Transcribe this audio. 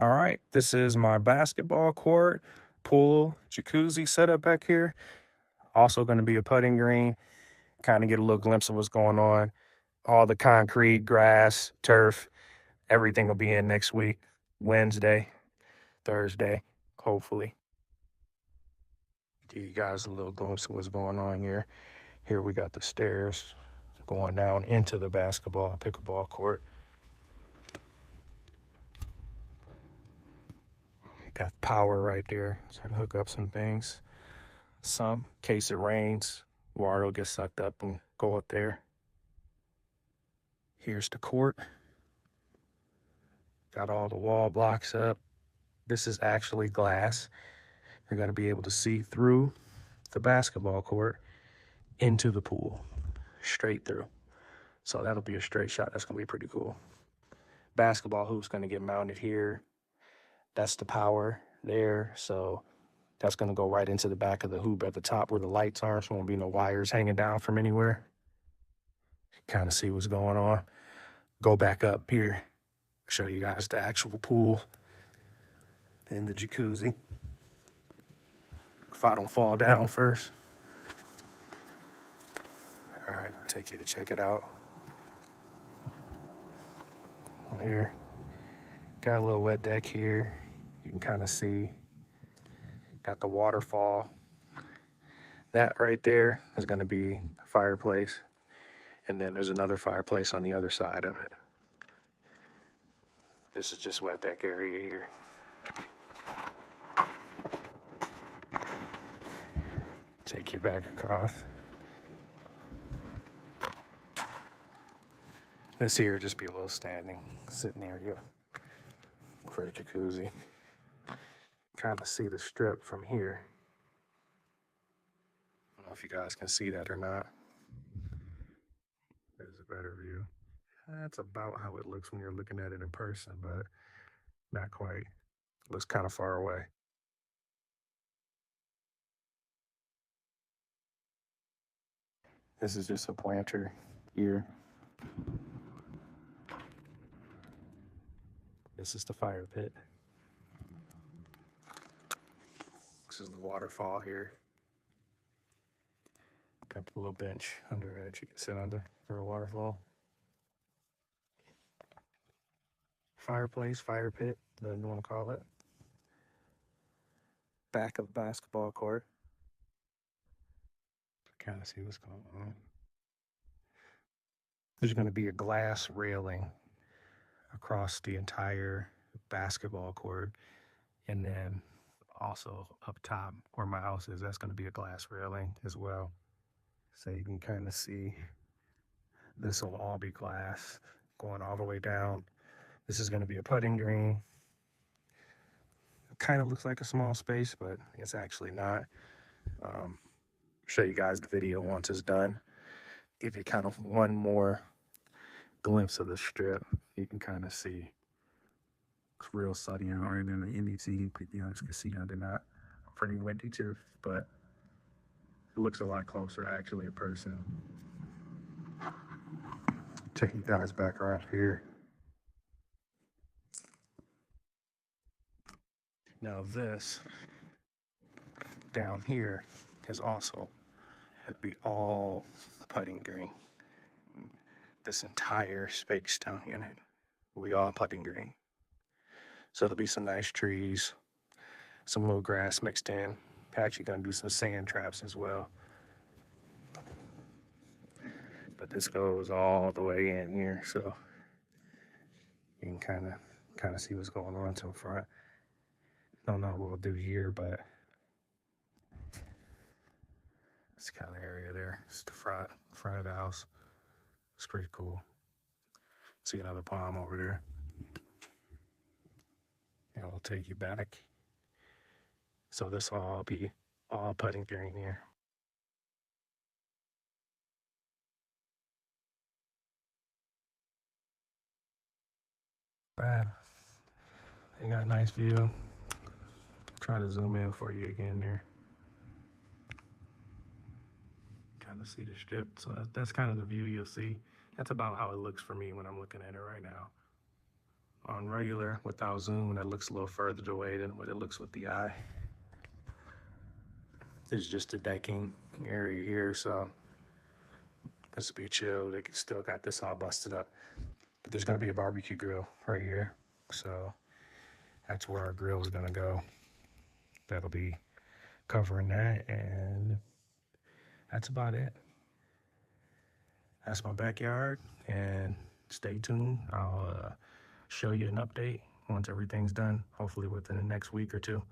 All right, this is my basketball court, pool, jacuzzi setup back here. Also going to be a putting green, kind of get a little glimpse of what's going on. All the concrete, grass, turf, everything will be in next week, Wednesday, Thursday, hopefully. Give you guys a little glimpse of what's going on here. Here we got the stairs going down into the basketball, pickleball court. Got power right there, so I can hook up some things. Some, in case it rains, water will get sucked up and go up there. Here's the court. Got all the wall blocks up. This is actually glass. You're going to be able to see through the basketball court into the pool, straight through. So that'll be a straight shot. That's going to be pretty cool. Basketball hoop's going to get mounted here. That's the power there. So that's going to go right into the back of the hoop at the top where the lights are. So there won't be no wires hanging down from anywhere. Kind of see what's going on. Go back up here. Show you guys the actual pool and the jacuzzi. If I don't fall down first. All right, I'll take you to check it out. Here, got a little wet deck here. You can kind of see. Got the waterfall. That right there is going to be a fireplace. And then there's another fireplace on the other side of it. This is just wet deck area here. Take you back across. This here just be a little standing, sitting area for the jacuzzi. Kind of see the strip from here. I don't know if you guys can see that or not. There's a better view. That's about how it looks when you're looking at it in person, but not quite. It looks kind of far away. This is just a planter here. This is the fire pit. This is the waterfall here. Got a little bench under it you can sit under for a waterfall. Fireplace, fire pit, whatever you want to call it. Back of the basketball court. Kind of see what's going on. There's going to be a glass railing across the entire basketball court. And then also up top where my house is, that's going to be a glass railing as well. So you can kind of see this will all be glass going all the way down. This is going to be a putting green. It kind of looks like a small space, but it's actually not. Show you guys the video once it's done. Give you kind of one more glimpse of the strip. You can kind of see it's real sunny out right in the NBC, but you guys can see under that. Pretty windy too, but it looks a lot closer actually in person. Take you guys back right here. Now this down here is also, it'd be all putting green. This entire space down here will be all putting green. So there'll be some nice trees, some little grass mixed in. Actually gonna do some sand traps as well. But this goes all the way in here, so you can kind of see what's going on to the front. Don't know what we'll do here, but it's kind of area there. It's the front of the house. It's pretty cool. See another palm over there. And I'll take you back. So this will all be all putting green here. Bad. You got a nice view. Try to zoom in for you again there. Kind of see the strip. So that's kind of the view you'll see. That's about how it looks for me when I'm looking at it right now. On regular, without zoom, that looks a little further away than what it looks with the eye. This is just a decking area here, so this will be chill. They still got this all busted up. But there's gonna be a barbecue grill right here. So that's where our grill is gonna go. That'll be covering that, and that's about it. That's my backyard, and stay tuned. I'll show you an update once everything's done, hopefully within the next week or two.